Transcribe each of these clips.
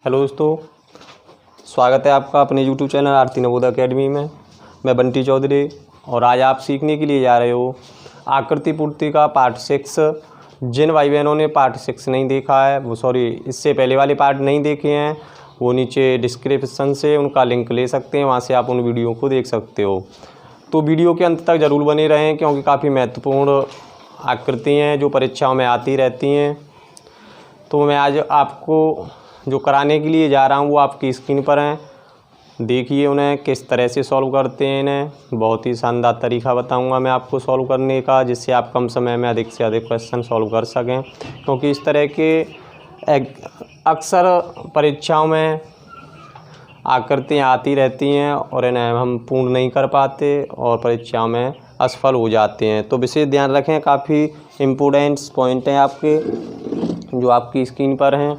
Hello दोस्तों, स्वागत है आपका अपने यूट्यूब चैनल आरती नवोदय अकेडमी में। मैं बंटी चौधरी और आज आप सीखने के लिए जा रहे हो आकृति पूर्ति का पार्ट 6। जिन भाई बहनों ने पार्ट 6 नहीं देखा है, इससे पहले वाले पार्ट नहीं देखे हैं, वो नीचे डिस्क्रिप्शन से उनका लिंक ले सकते हैं, वहाँ से आप उन वीडियो को देख सकते हो। तो वीडियो के अंत तक ज़रूर बने रहें क्योंकि काफ़ी महत्वपूर्ण आकृति हैं जो परीक्षाओं में आती रहती हैं। तो मैं आज आपको जो कराने के लिए जा रहा हूँ वो आपकी स्क्रीन पर हैं, देखिए उन्हें किस तरह से सॉल्व करते हैं। इन्हें बहुत ही शानदार तरीका बताऊंगा मैं आपको सॉल्व करने का, जिससे आप कम समय में अधिक से अधिक क्वेश्चन सॉल्व कर सकें। क्योंकि इस तरह के अक्सर परीक्षाओं में आकृतियाँ आती रहती हैं और इन्हें हम पूर्ण नहीं कर पाते और परीक्षाओं में असफल हो जाते हैं। तो विशेष ध्यान रखें, काफ़ी इम्पोर्टेंट पॉइंट हैं आपके जो आपकी स्क्रीन पर हैं।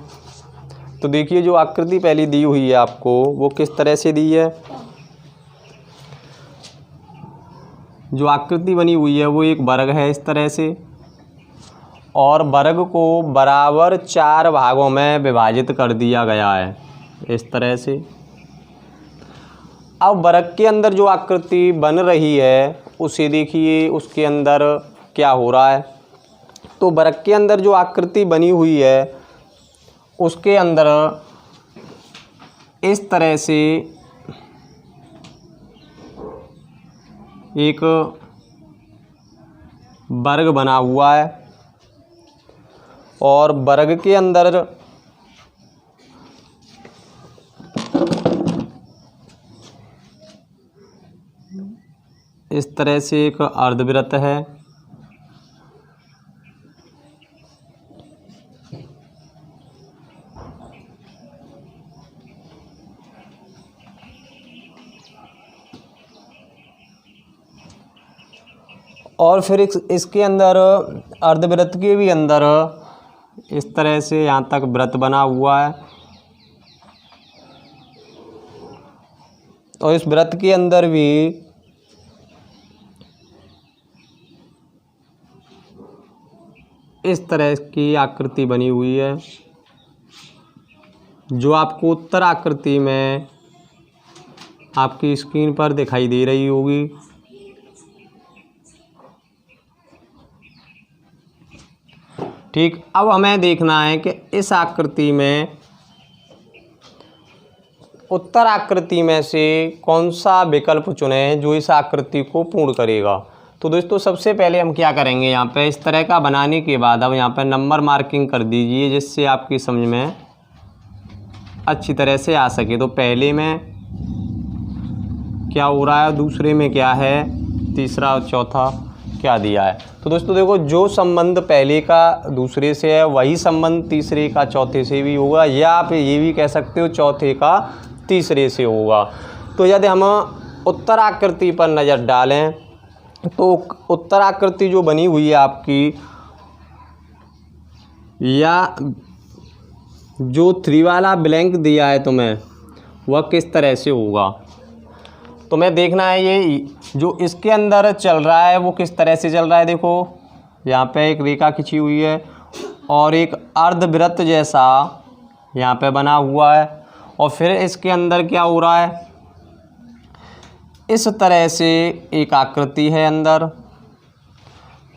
तो देखिए जो आकृति पहली दी हुई है आपको वो किस तरह से दी है। जो आकृति बनी हुई है वो एक वर्ग है इस तरह से, और वर्ग को बराबर 4 भागों में विभाजित कर दिया गया है इस तरह से। अब वर्ग के अंदर जो आकृति बन रही है उसे देखिए, उसके अंदर क्या हो रहा है। तो वर्ग के अंदर जो आकृति बनी हुई है उसके अंदर इस तरह से एक वर्ग बना हुआ है, और वर्ग के अंदर इस तरह से एक अर्धवृत्त है, और फिर इसके अंदर अर्धवृत्त के भी अंदर इस तरह से यहाँ तक वृत्त बना हुआ है, और इस वृत्त के अंदर भी इस तरह की आकृति बनी हुई है जो आपको उत्तर आकृति में आपकी स्क्रीन पर दिखाई दे रही होगी। ठीक, अब हमें देखना है कि इस आकृति में उत्तर आकृति में से कौन सा विकल्प चुनें जो इस आकृति को पूर्ण करेगा। तो दोस्तों सबसे पहले हम क्या करेंगे, यहाँ पे इस तरह का बनाने के बाद अब यहाँ पे नंबर मार्किंग कर दीजिए जिससे आपकी समझ में अच्छी तरह से आ सके। तो पहले में क्या हो रहा है, दूसरे में क्या है, तीसरा और चौथा क्या दिया है। तो दोस्तों देखो, जो संबंध पहले का दूसरे से है वही संबंध तीसरे का चौथे से भी होगा, या आप ये भी कह सकते हो चौथे का तीसरे से होगा। तो यदि हम उत्तर आकृति पर नज़र डालें तो उत्तर आकृति जो बनी हुई है आपकी, या जो 3 वाला ब्लैंक दिया है तुम्हें वह किस तरह से होगा। तो मैं देखना है ये जो इसके अंदर चल रहा है वो किस तरह से चल रहा है। देखो यहाँ पे एक रेखा खींची हुई है और एक अर्धवृत्त जैसा यहाँ पे बना हुआ है, और फिर इसके अंदर क्या हो रहा है, इस तरह से एक आकृति है अंदर,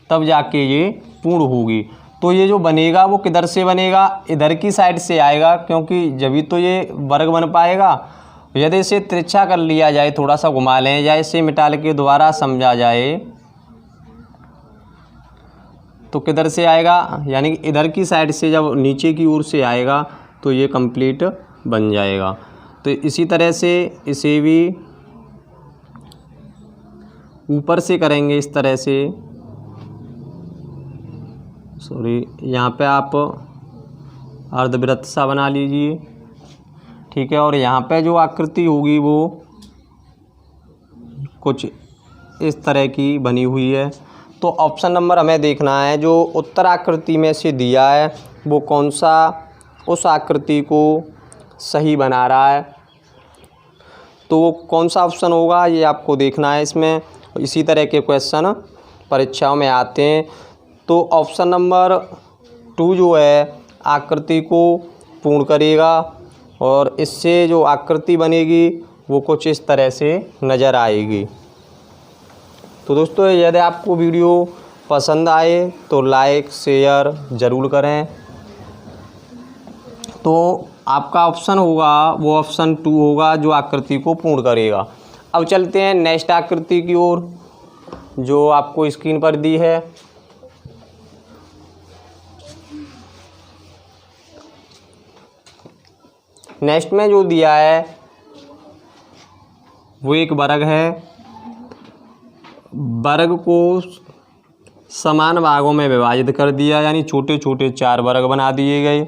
तब जाके ये पूर्ण होगी। तो ये जो बनेगा वो किधर से बनेगा, इधर की साइड से आएगा, क्योंकि जभी तो ये वर्ग बन पाएगा। यदि इसे तिरछा कर लिया जाए, थोड़ा सा घुमा लें या इसे मिटा के दोबारा समझा जाए तो किधर से आएगा, यानी कि इधर की साइड से जब नीचे की ओर से आएगा तो ये कंप्लीट बन जाएगा। तो इसी तरह से इसे भी ऊपर से करेंगे इस तरह से, यहाँ पे आप अर्धवृत्त सा बना लीजिए, ठीक है। और यहाँ पे जो आकृति होगी वो कुछ इस तरह की बनी हुई है। तो ऑप्शन नंबर हमें देखना है, जो उत्तर आकृति में से दिया है वो कौन सा उस आकृति को सही बना रहा है। तो वो कौन सा ऑप्शन होगा ये आपको देखना है इसमें। इसी तरह के क्वेश्चन परीक्षाओं में आते हैं। तो ऑप्शन नंबर 2 जो है आकृति को पूर्ण करेगा, और इससे जो आकृति बनेगी वो कुछ इस तरह से नज़र आएगी। तो दोस्तों यदि आपको वीडियो पसंद आए तो लाइक शेयर ज़रूर करें। तो आपका ऑप्शन होगा वो ऑप्शन 2 होगा जो आकृति को पूर्ण करेगा। अब चलते हैं नेक्स्ट आकृति की ओर जो आपको स्क्रीन पर दी है। नेक्स्ट में जो दिया है वो एक वर्ग है। वर्ग को समान भागों में विभाजित कर दिया, यानी छोटे छोटे 4 वर्ग बना दिए गए।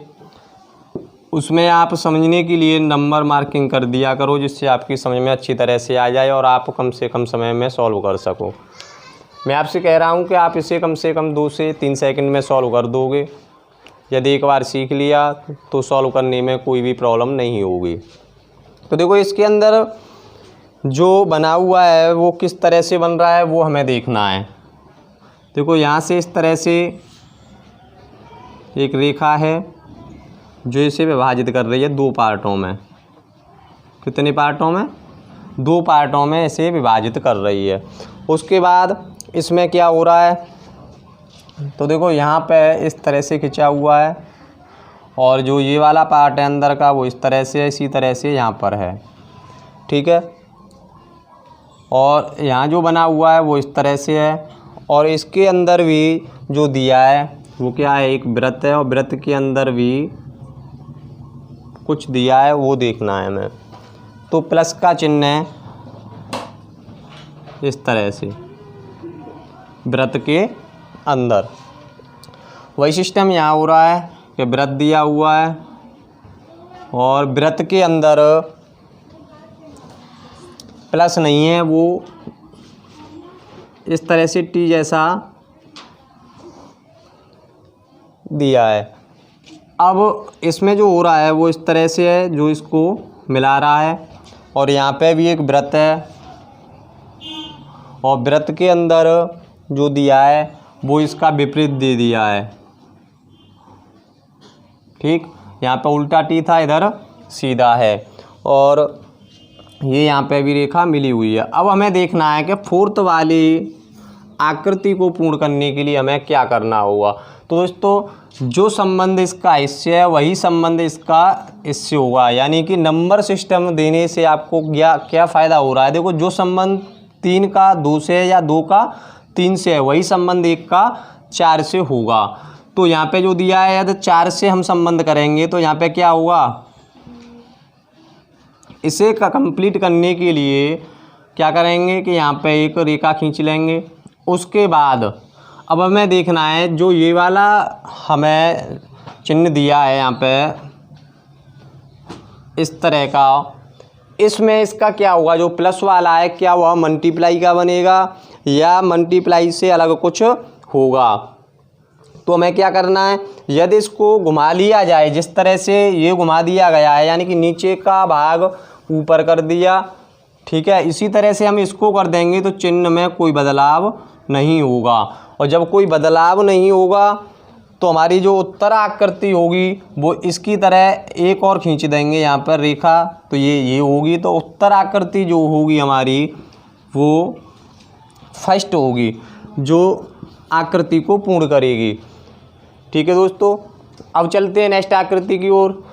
उसमें आप समझने के लिए नंबर मार्किंग कर दिया करो जिससे आपकी समझ में अच्छी तरह से आ जाए और आप कम से कम समय में सॉल्व कर सको। मैं आपसे कह रहा हूं कि आप इसे कम से कम 2 से 3 सेकंड में सॉल्व कर दोगे। यदि एक बार सीख लिया तो सॉल्व करने में कोई भी प्रॉब्लम नहीं होगी। तो देखो इसके अंदर जो बना हुआ है वो किस तरह से बन रहा है वो हमें देखना है। देखो यहाँ से इस तरह से एक रेखा है जो इसे विभाजित कर रही है 2 पार्टों में। कितने पार्टों में? 2 पार्टों में इसे विभाजित कर रही है। उसके बाद इसमें क्या हो रहा है, तो देखो यहाँ पे इस तरह से खिंचा हुआ है और जो ये वाला पार्ट है अंदर का वो इस तरह से, इसी तरह से यहाँ पर है, ठीक है। और यहाँ जो बना हुआ है वो इस तरह से है और इसके अंदर भी जो दिया है वो क्या है, एक वृत्त है और वृत्त के अंदर भी कुछ दिया है वो देखना है हमें। तो प्लस का चिन्ह है इस तरह से वृत्त के अंदर। वही सिस्टम यहाँ हो रहा है कि वृत्त दिया हुआ है और वृत्त के अंदर प्लस नहीं है, वो इस तरह से टी जैसा दिया है। अब इसमें जो हो रहा है वो इस तरह से है जो इसको मिला रहा है और यहाँ पे भी एक वृत्त है और वृत्त के अंदर जो दिया है वो इसका विपरीत दे दिया है, ठीक। यहाँ पे उल्टा टी था, इधर सीधा है और ये यहाँ पे भी रेखा मिली हुई है। अब हमें देखना है कि 4th वाली आकृति को पूर्ण करने के लिए हमें क्या करना होगा। तो दोस्तों जो संबंध इसका इससे है वही संबंध इसका इससे होगा, यानी कि नंबर सिस्टम देने से आपको क्या फ़ायदा हो रहा है। देखो जो संबंध 3 का 2 से या 2 का 3 से है वही संबंध 1 का 4 से होगा। तो यहाँ पे जो दिया है यदि 4 से हम संबंध करेंगे तो यहाँ पे क्या होगा, इसे का कंप्लीट करने के लिए क्या करेंगे कि यहाँ पे एक रेखा खींच लेंगे। उसके बाद अब हमें देखना है जो ये वाला हमें चिन्ह दिया है यहाँ पे इस तरह का, इसमें इसका क्या होगा, जो प्लस वाला है क्या वह मल्टीप्लाई का बनेगा या मल्टीप्लाई से अलग कुछ होगा। तो हमें क्या करना है, यदि इसको घुमा लिया जाए जिस तरह से ये घुमा दिया गया है, यानी कि नीचे का भाग ऊपर कर दिया, ठीक है, इसी तरह से हम इसको कर देंगे तो चिन्ह में कोई बदलाव नहीं होगा। और जब कोई बदलाव नहीं होगा तो हमारी जो उत्तर आकृति होगी वो इसकी तरह एक और खींच देंगे यहाँ पर रेखा, तो ये होगी। तो उत्तर आकृति जो होगी हमारी वो फर्स्ट होगी जो आकृति को पूर्ण करेगी, ठीक है दोस्तों। अब चलते हैं नेक्स्ट आकृति की ओर।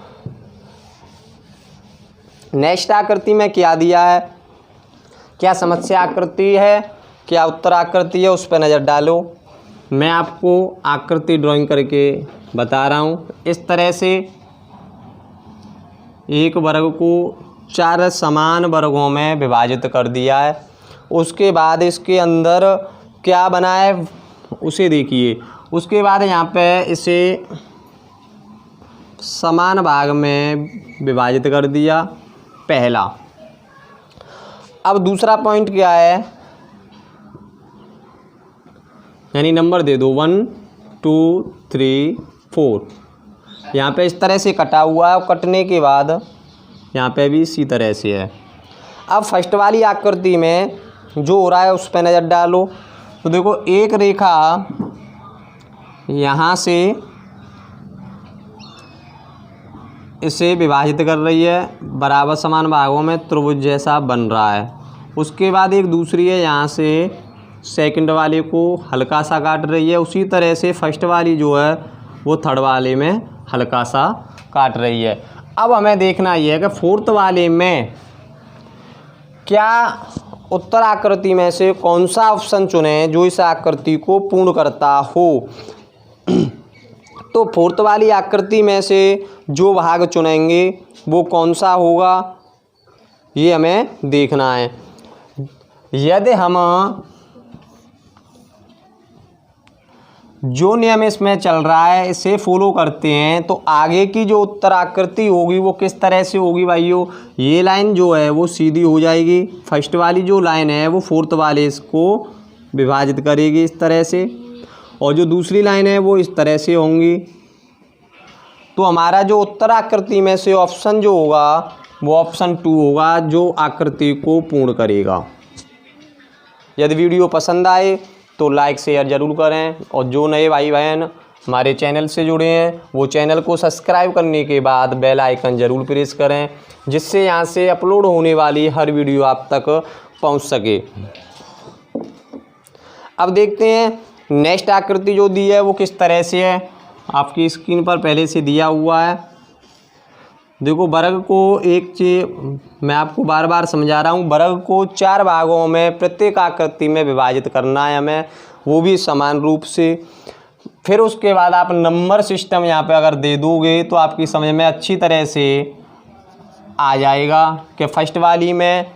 नेक्स्ट आकृति में क्या दिया है, क्या समस्या आकृति है, क्या उत्तर आकृति है, उस पर नज़र डालो। मैं आपको आकृति ड्राइंग करके बता रहा हूँ। इस तरह से एक वर्ग को 4 समान वर्गों में विभाजित कर दिया है। उसके बाद इसके अंदर क्या बना है उसे देखिए। उसके बाद यहाँ पे इसे समान भाग में विभाजित कर दिया, पहला। अब दूसरा पॉइंट क्या है, यानी नंबर दे दो 1 2 3 4। यहाँ पे इस तरह से कटा हुआ है और कटने के बाद यहाँ पे भी इसी तरह से है। अब फर्स्ट वाली आकृति में जो हो रहा है उस पर नज़र डालो। तो देखो एक रेखा यहाँ से इसे विभाजित कर रही है, बराबर समान भागों में त्रिभुज जैसा बन रहा है। उसके बाद एक दूसरी है, यहाँ से सेकंड वाले को हल्का सा काट रही है। उसी तरह से फर्स्ट वाली जो है वो थर्ड वाले में हल्का सा काट रही है। अब हमें देखना ये है कि फोर्थ वाले में क्या उत्तर आकृति में से कौन सा ऑप्शन चुने जो इस आकृति को पूर्ण करता हो। तो फोर्थ वाली आकृति में से जो भाग चुनेंगे वो कौन सा होगा, ये हमें देखना है। यदि हम जो नियम इसमें चल रहा है इसे फॉलो करते हैं तो आगे की जो उत्तर आकृति होगी वो किस तरह से होगी भाइयों। ये लाइन जो है वो सीधी हो जाएगी, फर्स्ट वाली जो लाइन है वो फोर्थ वाले इसको विभाजित करेगी इस तरह से, और जो दूसरी लाइन है वो इस तरह से होंगी। तो हमारा जो उत्तर आकृति में से ऑप्शन जो होगा वो ऑप्शन 2 होगा, जो आकृति को पूर्ण करेगा। यदि वीडियो पसंद आए तो लाइक शेयर ज़रूर करें, और जो नए भाई बहन हमारे चैनल से जुड़े हैं वो चैनल को सब्सक्राइब करने के बाद बेल आइकन ज़रूर प्रेस करें, जिससे यहाँ से अपलोड होने वाली हर वीडियो आप तक पहुँच सके। अब देखते हैं नेक्स्ट आकृति जो दी है वो किस तरह से है। आपकी स्क्रीन पर पहले से दिया हुआ है। देखो, वर्ग को एक चीज मैं आपको बार बार समझा रहा हूँ, वर्ग को 4 भागों में प्रत्येक आकृति में विभाजित करना है हमें, वो भी समान रूप से। फिर उसके बाद आप नंबर सिस्टम यहाँ पे अगर दे दोगे तो आपकी समझ में अच्छी तरह से आ जाएगा कि फर्स्ट वाली में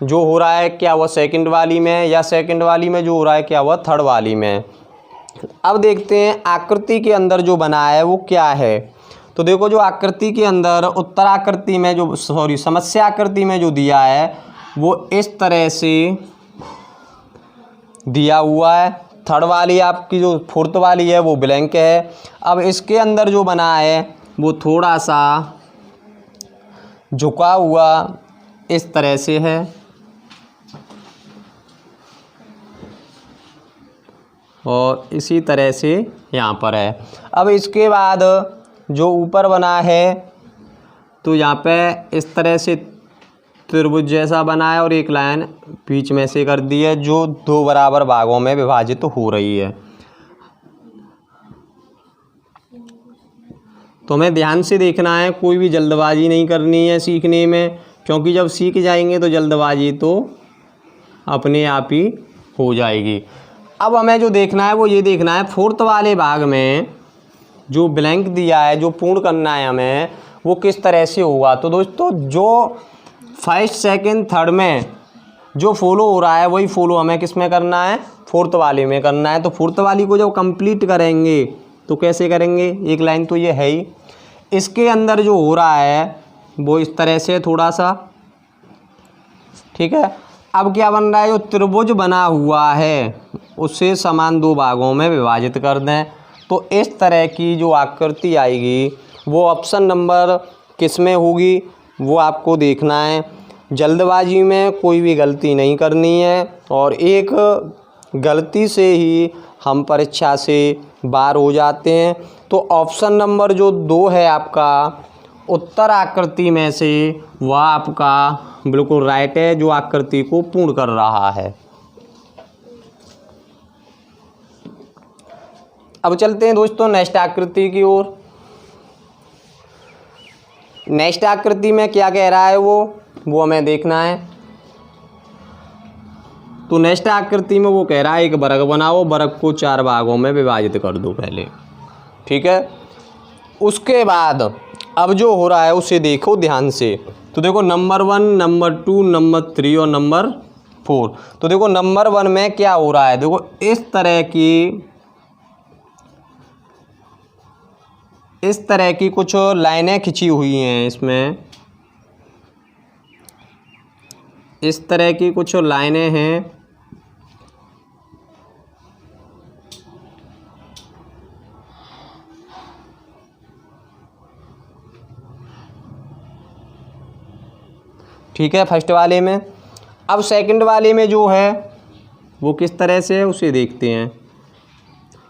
जो हो रहा है क्या वह सेकंड वाली में, या सेकंड वाली में जो हो रहा है क्या वह थर्ड वाली में। अब देखते हैं आकृति के अंदर जो बना है वो क्या है। तो देखो, जो आकृति के अंदर उत्तर आकृति में जो समस्या आकृति में जो दिया है वो इस तरह से दिया हुआ है। थर्ड वाली आपकी जो फोर्थ वाली है वो ब्लैंक है। अब इसके अंदर जो बना है वो थोड़ा सा झुका हुआ इस तरह से है, और इसी तरह से यहाँ पर है। अब इसके बाद जो ऊपर बना है तो यहाँ पे इस तरह से त्रिभुज जैसा बना है और एक लाइन बीच में से कर दी है जो 2 बराबर भागों में विभाजित हो रही है। तो हमें ध्यान से देखना है, कोई भी जल्दबाजी नहीं करनी है सीखने में, क्योंकि जब सीख जाएंगे तो जल्दबाजी तो अपने आप ही हो जाएगी। अब हमें जो देखना है वो ये देखना है फोर्थ वाले भाग में जो ब्लैंक दिया है, जो पूर्ण करना है हमें, वो किस तरह से होगा। तो दोस्तों, जो फर्स्ट सेकंड थर्ड में जो फॉलो हो रहा है वही फॉलो हमें किस में करना है, फोर्थ वाले में करना है। तो फोर्थ वाली को जब कंप्लीट करेंगे तो कैसे करेंगे, एक लाइन तो ये है ही, इसके अंदर जो हो रहा है वो इस तरह से थोड़ा सा, ठीक है। अब क्या बन रहा है, जो त्रिभुज बना हुआ है उसे समान 2 भागों में विभाजित कर दें। तो इस तरह की जो आकृति आएगी वो ऑप्शन नंबर किस में होगी वो आपको देखना है। जल्दबाजी में कोई भी गलती नहीं करनी है, और एक गलती से ही हम परीक्षा से बाहर हो जाते हैं। तो ऑप्शन नंबर जो 2 है आपका उत्तर आकृति में से, वह आपका बिल्कुल राइट है, जो आकृति को पूर्ण कर रहा है। अब चलते हैं दोस्तों नेक्स्ट आकृति की ओर। नेक्स्ट आकृति में क्या कह रहा है वो हमें देखना है। तो नेक्स्ट आकृति में वो कह रहा है एक वर्ग बनाओ, वर्ग को 4 भागों में विभाजित कर दो पहले, ठीक है। उसके बाद अब जो हो रहा है उसे देखो ध्यान से। तो देखो, नंबर 1, नंबर 2, नंबर 3 और नंबर 4। तो देखो, नंबर 1 में क्या हो रहा है, देखो इस तरह की कुछ लाइनें खिंची हुई हैं इसमें, इस तरह की कुछ लाइनें हैं। ठीक है, फर्स्ट वाले में। अब सेकंड वाले में जो है वो किस तरह से है उसे देखते हैं।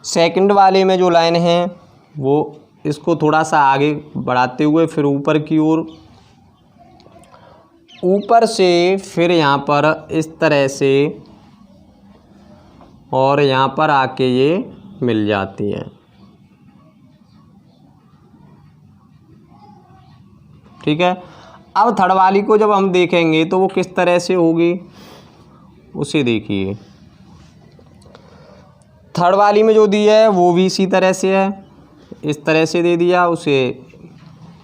सेकंड वाले में जो लाइन है वो इसको थोड़ा सा आगे बढ़ाते हुए फिर ऊपर की ओर, ऊपर से फिर यहाँ पर इस तरह से और यहाँ पर आके ये मिल जाती है। ठीक है। अब थर्ड वाली को जब हम देखेंगे तो वो किस तरह से होगी, उसे देखिए। थर्ड वाली में जो दिया है वो भी इसी तरह से है, इस तरह से दे दिया, उसे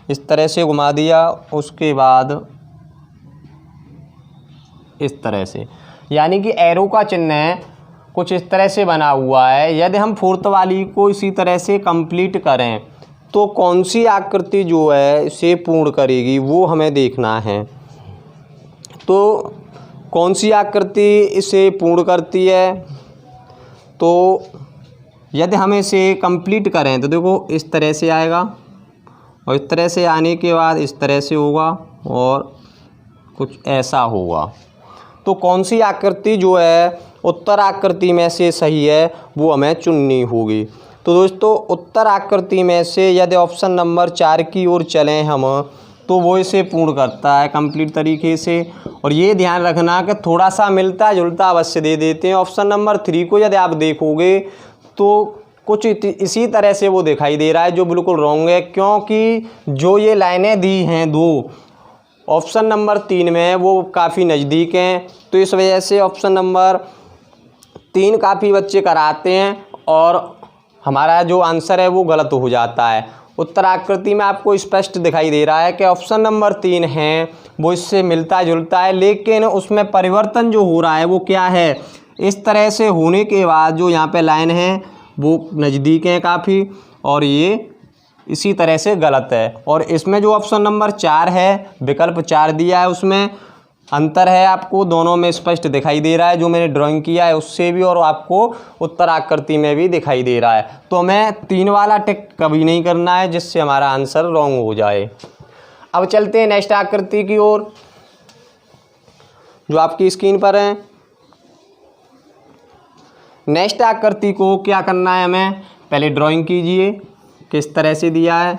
इस तरह से घुमा दिया, उसके बाद इस तरह से, यानी कि एरो का चिन्ह है कुछ इस तरह से बना हुआ है। यदि हम फोर्थ वाली को इसी तरह से कंप्लीट करें तो कौन सी आकृति जो है इसे पूर्ण करेगी वो हमें देखना है। तो कौन सी आकृति इसे पूर्ण करती है, तो यदि हम इसे कंप्लीट करें तो देखो इस तरह से आएगा, और इस तरह से आने के बाद इस तरह से होगा और कुछ ऐसा होगा। तो कौन सी आकृति जो है उत्तर आकृति में से सही है वो हमें चुननी होगी। तो दोस्तों उत्तर आकृति में से यदि ऑप्शन नंबर 4 की ओर चलें हम तो वो इसे पूर्ण करता है कंप्लीट तरीके से। और ये ध्यान रखना कि थोड़ा सा मिलता जुलता अवश्य दे देते हैं। ऑप्शन नंबर 3 को यदि आप देखोगे तो कुछ इसी तरह से वो दिखाई दे रहा है, जो बिल्कुल रॉन्ग है, क्योंकि जो ये लाइनें दी हैं दो ऑप्शन नंबर 3 में वो काफ़ी नज़दीक हैं। तो इस वजह से ऑप्शन नंबर 3 काफ़ी बच्चे कराते हैं और हमारा जो आंसर है वो गलत हो जाता है। उत्तर आकृति में आपको स्पष्ट दिखाई दे रहा है कि ऑप्शन नंबर 3 है वो इससे मिलता जुलता है, लेकिन उसमें परिवर्तन जो हो रहा है वो क्या है, इस तरह से होने के बाद जो यहाँ पे लाइन है वो नज़दीक हैं काफ़ी, और ये इसी तरह से गलत है। और इसमें जो ऑप्शन नंबर 4 है, विकल्प 4 दिया है, उसमें अंतर है, आपको दोनों में स्पष्ट दिखाई दे रहा है, जो मैंने ड्राइंग किया है उससे भी और आपको उत्तर आकृति में भी दिखाई दे रहा है। तो हमें 3 वाला टिक कभी नहीं करना है जिससे हमारा आंसर रॉन्ग हो जाए। अब चलते हैं नेक्स्ट आकृति की ओर जो आपकी स्क्रीन पर है। नेक्स्ट आकृति को क्या करना है, हमें पहले ड्राइंग कीजिए, किस तरह से दिया है।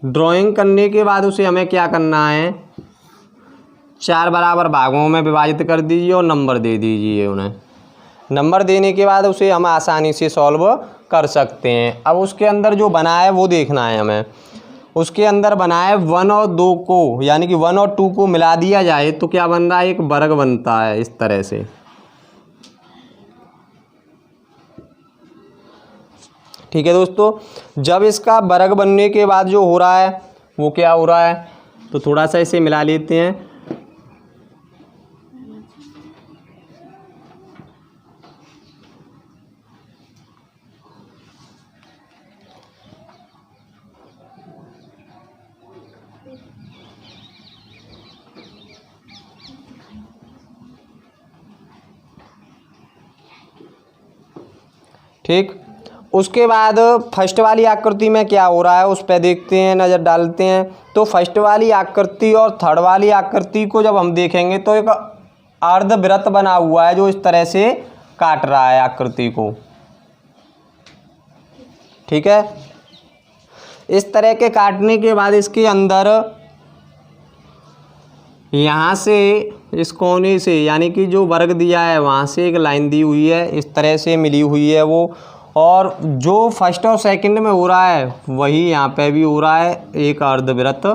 ड्राइंग करने के बाद उसे हमें क्या करना है, 4 बराबर भागों में विभाजित कर दीजिए और नंबर दे दीजिए उन्हें। नंबर देने के बाद उसे हम आसानी से सॉल्व कर सकते हैं। अब उसके अंदर जो बना है वो देखना है हमें। उसके अंदर बना है 1 और 2 को, यानी कि 1 और 2 को मिला दिया जाए तो क्या बन रहा है, एक वर्ग बनता है इस तरह से। ठीक है दोस्तों, जब इसका वर्ग बनने के बाद जो हो रहा है वो क्या हो रहा है, तो थोड़ा सा इसे मिला लेते हैं। ठीक, उसके बाद फर्स्ट वाली आकृति में क्या हो रहा है उस पर देखते हैं, नज़र डालते हैं। तो फर्स्ट वाली आकृति और थर्ड वाली आकृति को जब हम देखेंगे तो एक अर्धवृत्त बना हुआ है जो इस तरह से काट रहा है आकृति को। ठीक है, इस तरह के काटने के बाद इसके अंदर यहाँ से इस कोने से, यानी कि जो वर्ग दिया है वहाँ से एक लाइन दी हुई है, इस तरह से मिली हुई है वो, और जो फर्स्ट और सेकंड में हो रहा है वही यहाँ पे भी हो रहा है, एक अर्धवृत्त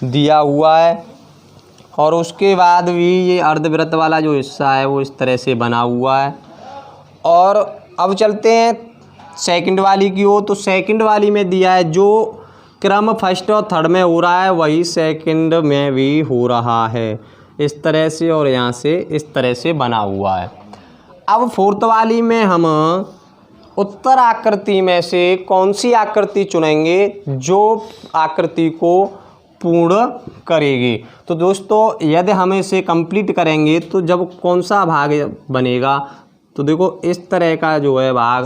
दिया हुआ है। और उसके बाद भी ये अर्धवृत्त वाला जो हिस्सा है वो इस तरह से बना हुआ है। और अब चलते हैं सेकंड वाली की ओर। तो सेकंड वाली में दिया है जो क्रम फर्स्ट और थर्ड में हो रहा है वही सेकंड में भी हो रहा है, इस तरह से, और यहाँ से इस तरह से बना हुआ है। अब फोर्थ वाली में हम उत्तर आकृति में से कौन सी आकृति चुनेंगे जो आकृति को पूर्ण करेगी। तो दोस्तों यदि हम इसे कंप्लीट करेंगे तो जब कौन सा भाग बनेगा, तो देखो इस तरह का जो है भाग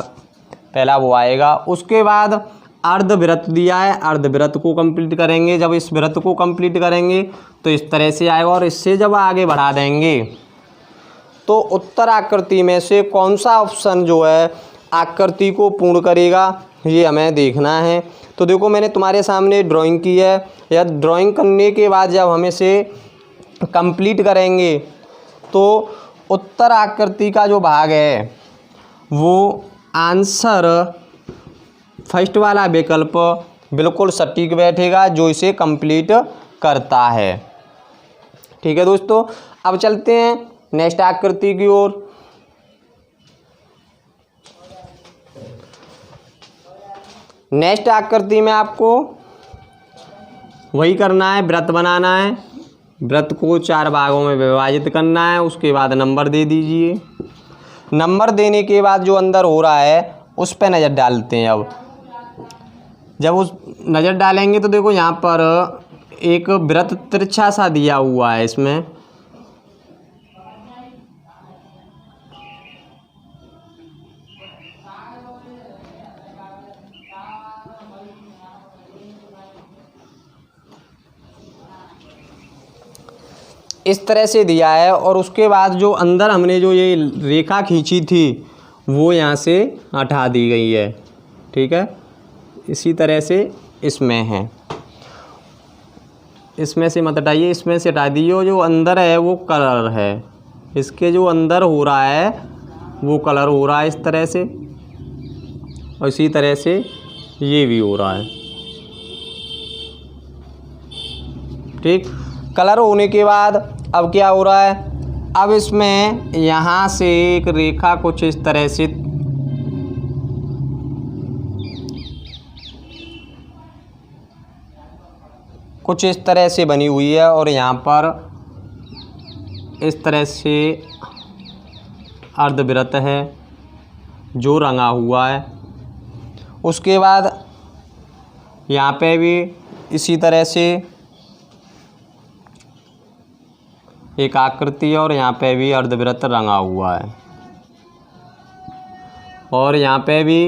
पहला वो आएगा। उसके बाद अर्धवृत्त दिया है, अर्धवृत्त को कंप्लीट करेंगे। जब इस वृत्त को कंप्लीट करेंगे तो इस तरह से आएगा, और इससे जब आगे बढ़ा देंगे तो उत्तर आकृति में से कौन सा ऑप्शन जो है आकृति को पूर्ण करेगा ये हमें देखना है। तो तो देखो मैंने तुम्हारे सामने ड्राइंग की है, या ड्राइंग करने के बाद जब हम इसे कंप्लीट करेंगे तो उत्तर आकृति का जो भाग है वो आंसर फर्स्ट वाला विकल्प बिल्कुल सटीक बैठेगा जो इसे कंप्लीट करता है। ठीक है दोस्तों, अब चलते हैं नेक्स्ट आकृति की ओर। नेक्स्ट आकृति में आपको वही करना है, वृत्त बनाना है, वृत्त को 4 भागों में विभाजित करना है, उसके बाद नंबर दे दीजिए। नंबर देने के बाद जो अंदर हो रहा है उस पर नज़र डालते हैं। अब जब उस नज़र डालेंगे तो देखो यहाँ पर एक वृत्त तिरछा सा दिया हुआ है, इसमें इस तरह से दिया है। और उसके बाद जो अंदर हमने जो ये रेखा खींची थी वो यहाँ से हटा दी गई है। ठीक है, इसी तरह से इसमें है, इसमें से मत हटाइए, इसमें से हटा दीजिए। जो अंदर है वो कलर है, इसके जो अंदर हो रहा है वो कलर हो रहा है इस तरह से, और इसी तरह से ये भी हो रहा है। ठीक, कलर होने के बाद अब क्या हो रहा है, अब इसमें यहाँ से एक रेखा कुछ इस तरह से बनी हुई है, और यहाँ पर इस तरह से अर्धवृत्त है जो रंगा हुआ है। उसके बाद यहाँ पे भी इसी तरह से एक आकृति है, और यहाँ पे भी अर्धवृत्त रंगा हुआ है, और यहाँ पे भी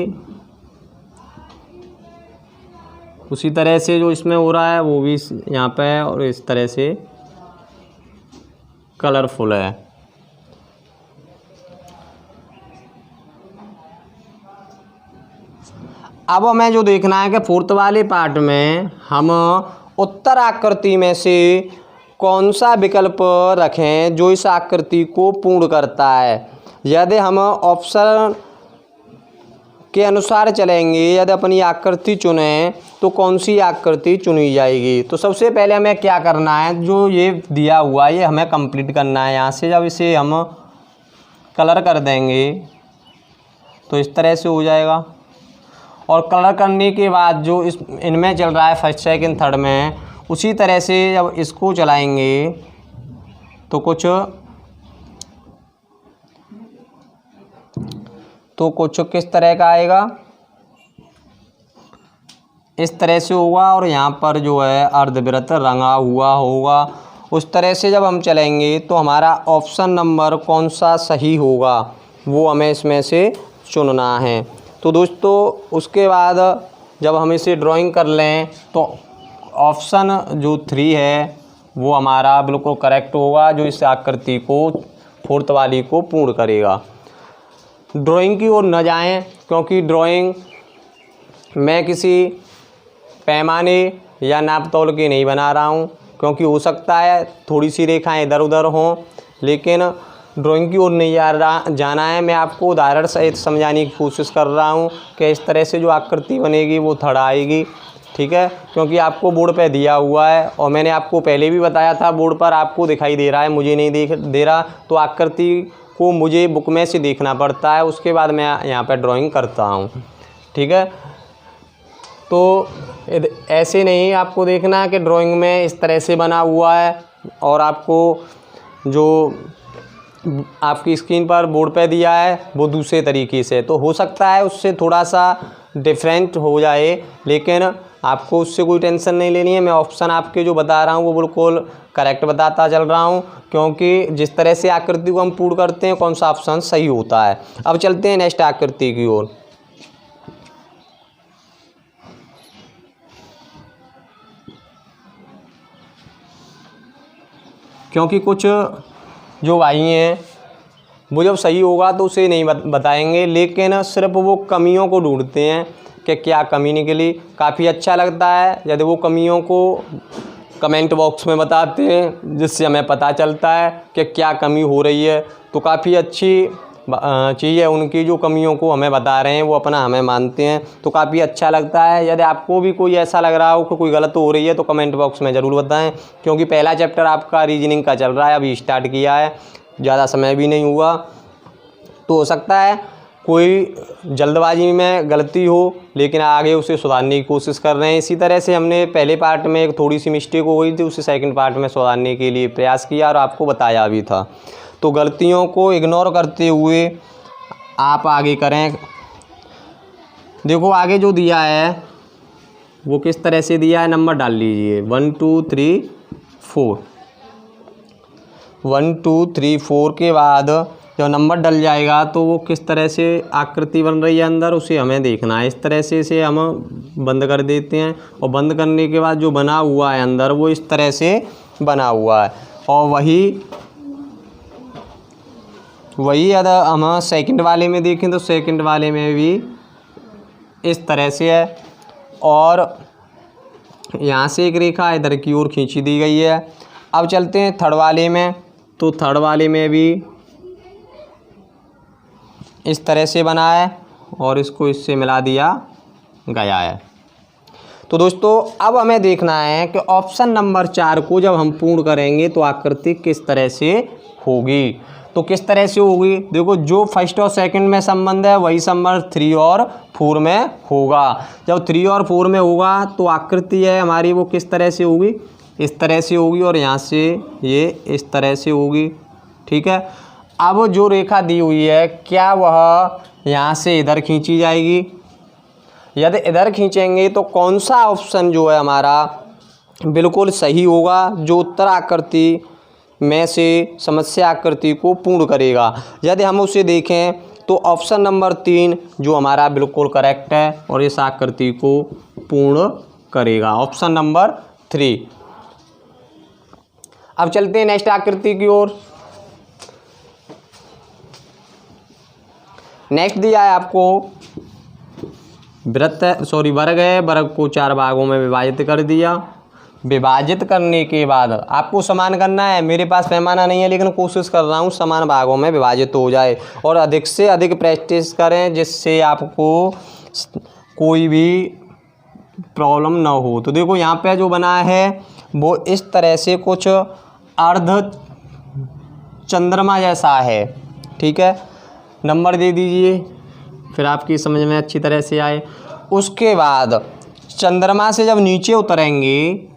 उसी तरह से जो इसमें हो रहा है वो भी यहाँ पे है, और इस तरह से कलरफुल है। अब हमें जो देखना है कि फोर्थ वाले पार्ट में हम उत्तर आकृति में से कौन सा विकल्प रखें जो इस आकृति को पूर्ण करता है। यदि हम ऑप्शन के अनुसार चलेंगे, यदि अपनी आकृति चुनें तो कौन सी आकृति चुनी जाएगी। तो सबसे पहले हमें क्या करना है, जो ये दिया हुआ है ये हमें कंप्लीट करना है। यहाँ से जब इसे हम कलर कर देंगे तो इस तरह से हो जाएगा, और कलर करने के बाद जो इस इनमें चल रहा है फर्स्ट सेकंड थर्ड में, उसी तरह से जब इसको चलाएंगे तो कुछ किस तरह का आएगा, इस तरह से होगा, और यहाँ पर जो है अर्धवृत्त रंगा हुआ होगा। उस तरह से जब हम चलेंगे तो हमारा ऑप्शन नंबर कौन सा सही होगा वो हमें इसमें से चुनना है। तो दोस्तों उसके बाद जब हम इसे ड्राइंग कर लें तो ऑप्शन जो 3 है वो हमारा बिल्कुल करेक्ट होगा, जो इस आकृति को फोर्थ वाली को पूर्ण करेगा। ड्राइंग की ओर न जाएं, क्योंकि ड्राइंग मैं किसी पैमाने या नाप तौल के नहीं बना रहा हूं, क्योंकि हो सकता है थोड़ी सी रेखाएं इधर उधर हों, लेकिन ड्राइंग की ओर नहीं जाना है। मैं आपको उदाहरण सहित समझाने की कोशिश कर रहा हूं कि इस तरह से जो आकृति बनेगी वो थड़ आएगी। ठीक है, क्योंकि आपको बोर्ड पे दिया हुआ है, और मैंने आपको पहले भी बताया था बोर्ड पर आपको दिखाई दे रहा है, मुझे नहीं दे रहा, तो आकृति को मुझे बुक में से देखना पड़ता है, उसके बाद मैं यहाँ पर ड्राइंग करता हूँ। ठीक है, तो ऐसे नहीं आपको देखना है कि ड्राइंग में इस तरह से बना हुआ है, और आपको जो आपकी स्क्रीन पर बोर्ड पे दिया है वो दूसरे तरीके से, तो हो सकता है उससे थोड़ा सा डिफरेंट हो जाए, लेकिन आपको उससे कोई टेंशन नहीं लेनी है। मैं ऑप्शन आपके जो बता रहा हूँ वो बिल्कुल करेक्ट बताता चल रहा हूँ, क्योंकि जिस तरह से आकृति को हम पूर्ण करते हैं कौन सा ऑप्शन सही होता है। अब चलते हैं नेक्स्ट आकृति की ओर। क्योंकि कुछ जो भाई हैं वो जब सही होगा तो उसे नहीं बताएंगे, लेकिन सिर्फ वो कमियों को ढूंढते हैं कि क्या कमी निकली। काफ़ी अच्छा लगता है यदि वो कमियों को कमेंट बॉक्स में बताते हैं, जिससे हमें पता चलता है कि क्या कमी हो रही है। तो काफ़ी अच्छी चीज़ है उनकी, जो कमियों को हमें बता रहे हैं वो अपना हमें मानते हैं, तो काफ़ी अच्छा लगता है। यदि आपको भी कोई ऐसा लग रहा हो कि कोई गलत हो रही है तो कमेंट बॉक्स में ज़रूर बताएं, क्योंकि पहला चैप्टर आपका रीजनिंग का चल रहा है, अभी स्टार्ट किया है, ज़्यादा समय भी नहीं हुआ। तो हो सकता है कोई जल्दबाजी में गलती हो, लेकिन आगे उसे सुधारने की कोशिश कर रहे हैं। इसी तरह से हमने पहले पार्ट में एक थोड़ी सी मिस्टेक हो गई थी, उसे सेकंड पार्ट में सुधारने के लिए प्रयास किया और आपको बताया भी था। तो गलतियों को इग्नोर करते हुए आप आगे करें। देखो आगे जो दिया है वो किस तरह से दिया है, नंबर डाल लीजिए 1 2 3 4। 1 2 3 4 के बाद जब नंबर डल जाएगा तो वो किस तरह से आकृति बन रही है अंदर, उसे हमें देखना है। इस तरह से इसे हम बंद कर देते हैं, और बंद करने के बाद जो बना हुआ है अंदर वो इस तरह से बना हुआ है। और वही अगर हम सेकंड वाले में देखें तो सेकंड वाले में भी इस तरह से है, और यहाँ से एक रेखा इधर की ओर खींची दी गई है। अब चलते हैं थर्ड वाले में, तो थर्ड वाले में भी इस तरह से बना है और इसको इससे मिला दिया गया है। तो दोस्तों अब हमें देखना है कि ऑप्शन नंबर 4 को जब हम पूर्ण करेंगे तो आकृति किस तरह से होगी। तो किस तरह से होगी, देखो जो फर्स्ट और सेकंड में संबंध है वही संबंध 3 और 4 में होगा। जब 3 और 4 में होगा तो आकृति है हमारी वो किस तरह से होगी, इस तरह से होगी, और यहाँ से ये इस तरह से होगी। ठीक है, अब जो रेखा दी हुई है क्या वह यहाँ से इधर खींची जाएगी? यदि इधर खींचेंगे तो कौन सा ऑप्शन जो है हमारा बिल्कुल सही होगा, जो उत्तर आकृति में से समस्या आकृति को पूर्ण करेगा। यदि हम उसे देखें तो ऑप्शन नंबर 3 जो हमारा बिल्कुल करेक्ट है और इस आकृति को पूर्ण करेगा, ऑप्शन नंबर 3। अब चलते हैं नेक्स्ट आकृति की ओर। नेक्स्ट दिया है आपको वर्ग है, वर्ग को 4 भागों में विभाजित कर दिया। विभाजित करने के बाद आपको समान करना है। मेरे पास पैमाना नहीं है लेकिन कोशिश कर रहा हूँ समान भागों में विभाजित हो जाए, और अधिक से अधिक प्रैक्टिस करें जिससे आपको कोई भी प्रॉब्लम ना हो। तो देखो यहाँ पे जो बना है वो इस तरह से कुछ अर्ध चंद्रमा जैसा है। ठीक है, नंबर दे दीजिए फिर आपकी समझ में अच्छी तरह से आए। उसके बाद चंद्रमा से जब नीचे उतरेंगे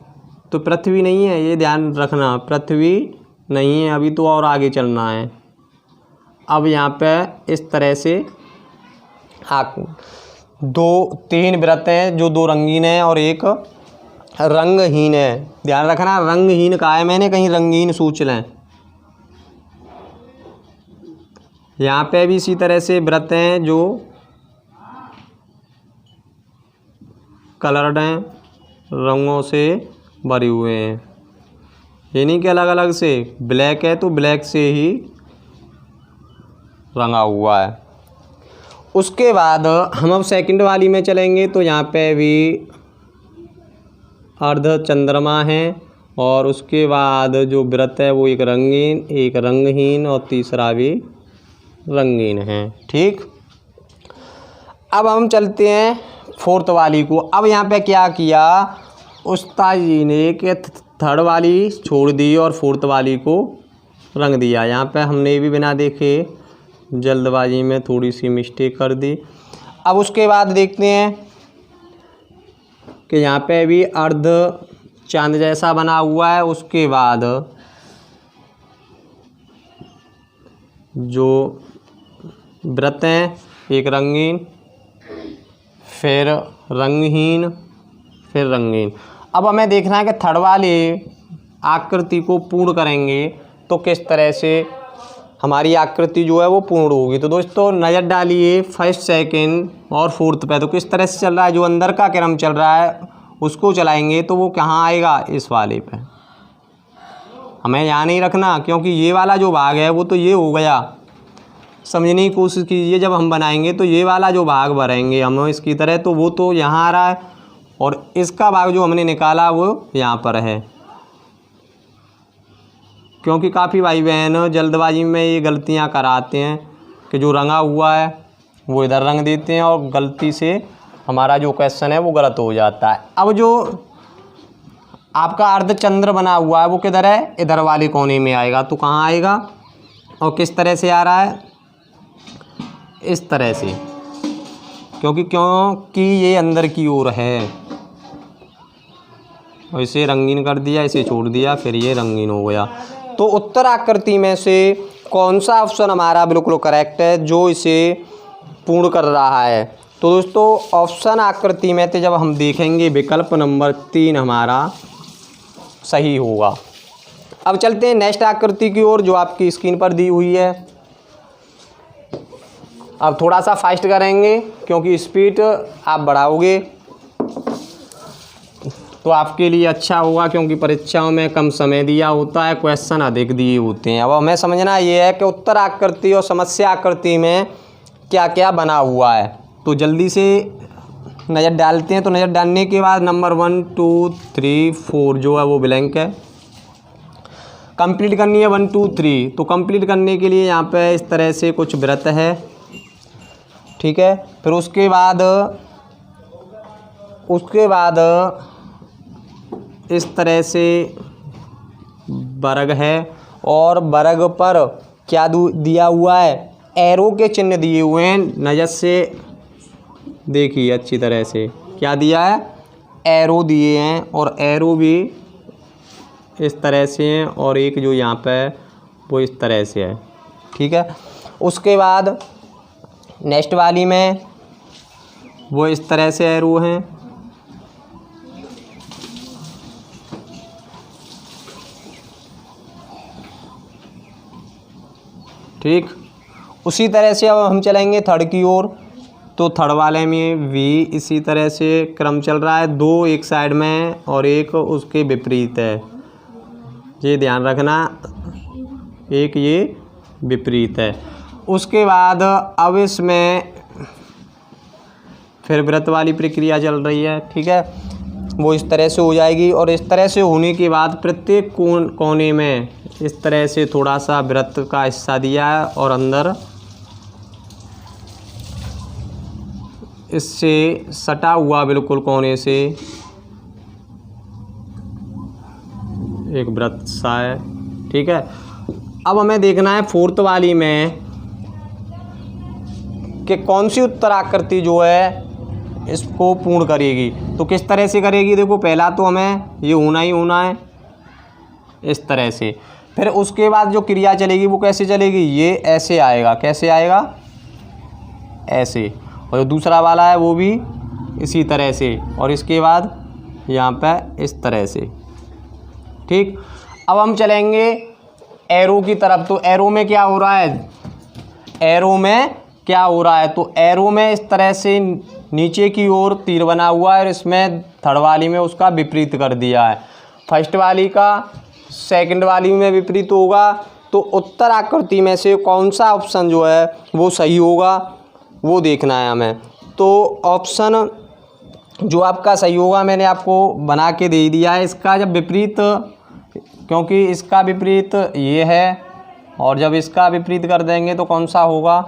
तो पृथ्वी नहीं है, ये ध्यान रखना, पृथ्वी नहीं है अभी तो, और आगे चलना है। अब यहाँ पे इस तरह से 3 वृत्त हैं, जो 2 रंगीन हैं और एक रंगहीन है। ध्यान रखना रंगहीन कहा है मैंने, कहीं रंगीन सोच लें। यहाँ पे भी इसी तरह से वृत्त हैं जो कलर्ड हैं, रंगों से भरे हुए हैं, ये नहीं कि अलग अलग से। ब्लैक है तो ब्लैक से ही रंगा हुआ है। उसके बाद हम अब सेकंड वाली में चलेंगे तो यहाँ पे भी अर्ध चंद्रमा है, और उसके बाद जो वृत्त है वो एक रंगीन, एक रंगहीन और तीसरा भी रंगीन है। ठीक, अब हम चलते हैं फोर्थ वाली को। अब यहाँ पे क्या किया उस्ताद जी ने कि थर्ड वाली छोड़ दी और फोर्थ वाली को रंग दिया। यहाँ पे हमने भी बिना देखे जल्दबाजी में थोड़ी सी मिस्टेक कर दी। अब उसके बाद देखते हैं कि यहाँ पे भी अर्ध चांद जैसा बना हुआ है। उसके बाद जो वृत्त हैं एक रंगीन, फिर रंगहीन, फिर रंगीन। अब हमें देखना है कि थर्ड वाली आकृति को पूर्ण करेंगे तो किस तरह से हमारी आकृति जो है वो पूर्ण होगी। तो दोस्तों नज़र डालिए फर्स्ट, सेकंड और फोर्थ पे, तो किस तरह से चल रहा है। जो अंदर का क्रम चल रहा है उसको चलाएंगे तो वो कहाँ आएगा, इस वाले पे। हमें यहाँ नहीं रखना क्योंकि ये वाला जो भाग है वो तो ये हो गया, समझने की कोशिश कीजिए। जब हम बनाएंगे तो ये वाला जो भाग भरेंगे हम इसकी तरह, तो वो तो यहाँ आ रहा है और इसका भाग जो हमने निकाला वो यहाँ पर है। क्योंकि काफ़ी भाई बहन जल्दबाजी में ये गलतियाँ कराते हैं कि जो रंगा हुआ है वो इधर रंग देते हैं और गलती से हमारा जो क्वेश्चन है वो गलत हो जाता है। अब जो आपका अर्धचंद्र बना हुआ है वो किधर है, इधर वाले कोने में आएगा। तो कहाँ आएगा और किस तरह से आ रहा है, इस तरह से, क्योंकि ये अंदर की ओर है। और इसे रंगीन कर दिया, इसे छोड़ दिया, फिर ये रंगीन हो गया। तो उत्तर आकृति में से कौन सा ऑप्शन हमारा बिल्कुल करेक्ट है जो इसे पूर्ण कर रहा है। तो दोस्तों ऑप्शन आकृति में तो जब हम देखेंगे विकल्प नंबर 3 हमारा सही होगा। अब चलते हैं नेक्स्ट आकृति की ओर जो आपकी स्क्रीन पर दी हुई है। अब थोड़ा सा फास्ट करेंगे क्योंकि स्पीड आप बढ़ाओगे तो आपके लिए अच्छा होगा, क्योंकि परीक्षाओं में कम समय दिया होता है, क्वेश्चन अधिक दिए होते हैं। अब हमें समझना ये है कि उत्तर आकृति और समस्या आकृति में क्या क्या बना हुआ है। तो जल्दी से नज़र डालते हैं। तो नज़र डालने के बाद नंबर 1 2 3 4 जो है वो ब्लैंक है, कंप्लीट करनी है 1 2 3। तो कंप्लीट करने के लिए यहाँ पे इस तरह से कुछ वृत्त है, ठीक है। फिर उसके बाद इस तरह से वर्ग है और वर्ग पर क्या दिया हुआ है, एरो के चिन्ह दिए हुए हैं। नज़र से देखिए अच्छी तरह से, क्या दिया है, एरो दिए हैं और एरो भी इस तरह से हैं और एक जो यहाँ पे है वो इस तरह से है, ठीक है। उसके बाद नेक्स्ट वाली में वो इस तरह से एरो हैं, ठीक। उसी तरह से अब हम चलेंगे थर्ड की ओर। तो थर्ड वाले में भी इसी तरह से क्रम चल रहा है, 2 एक साइड में और एक उसके विपरीत है, ये ध्यान रखना, एक ये विपरीत है। उसके बाद अब इसमें फिर वृत्त वाली प्रक्रिया चल रही है, ठीक है। वो इस तरह से हो जाएगी और इस तरह से होने के बाद प्रत्येक कोने में इस तरह से थोड़ा सा वृत्त का हिस्सा दिया है और अंदर इससे सटा हुआ बिल्कुल कोने से एक वृत्त सा है, ठीक है। अब हमें देखना है फोर्थ वाली में कि कौन सी उत्तर आकृति जो है इसको पूर्ण करेगी। तो किस तरह से करेगी, देखो पहला तो हमें ये होना ही होना है इस तरह से। फिर उसके बाद जो क्रिया चलेगी वो कैसे चलेगी, ये ऐसे आएगा, कैसे आएगा, ऐसे। और जो दूसरा वाला है वो भी इसी तरह से और इसके बाद यहाँ पे इस तरह से, ठीक। अब हम चलेंगे एरो की तरफ। तो एरो में क्या हो रहा है, एरो में क्या हो रहा है, तो एरो में इस तरह से नीचे की ओर तीर बना हुआ है और इसमें थर्ड वाली में उसका विपरीत कर दिया है। फर्स्ट वाली का सेकंड वाली में विपरीत होगा। तो उत्तर आकृति में से कौन सा ऑप्शन जो है वो सही होगा वो देखना है हमें। तो ऑप्शन जो आपका सही होगा मैंने आपको बना के दे दिया है। इसका जब विपरीत, क्योंकि इसका विपरीत ये है और जब इसका विपरीत कर देंगे तो कौन सा होगा,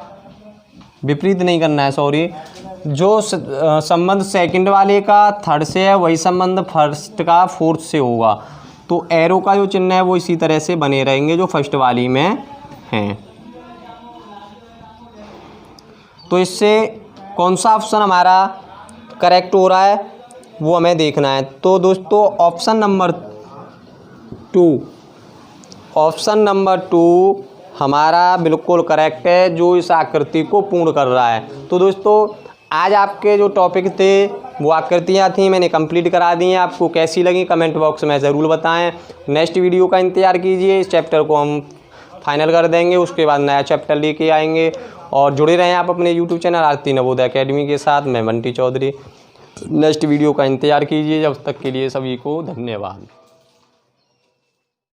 विपरीत नहीं करना है, सॉरी। जो संबंध सेकंड वाले का थर्ड से है वही संबंध फर्स्ट का फोर्थ से होगा। तो एरो का जो चिन्ह है वो इसी तरह से बने रहेंगे जो फर्स्ट वाली में हैं। तो इससे कौन सा ऑप्शन हमारा करेक्ट हो रहा है वो हमें देखना है। तो दोस्तों ऑप्शन नंबर 2 हमारा बिल्कुल करेक्ट है जो इस आकृति को पूर्ण कर रहा है। तो दोस्तों आज आपके जो टॉपिक थे वो आकृतियाँ थी, मैंने कंप्लीट करा दी हैं। आपको कैसी लगी कमेंट बॉक्स में ज़रूर बताएं। नेक्स्ट वीडियो का इंतज़ार कीजिए, इस चैप्टर को हम फाइनल कर देंगे, उसके बाद नया चैप्टर लेके आएंगे। और जुड़े रहें आप अपने यूट्यूब चैनल आरती नवोदय अकेडमी के साथ। मैं बंटी चौधरी। नेक्स्ट वीडियो का इंतज़ार कीजिए। जब तक के लिए सभी को धन्यवाद।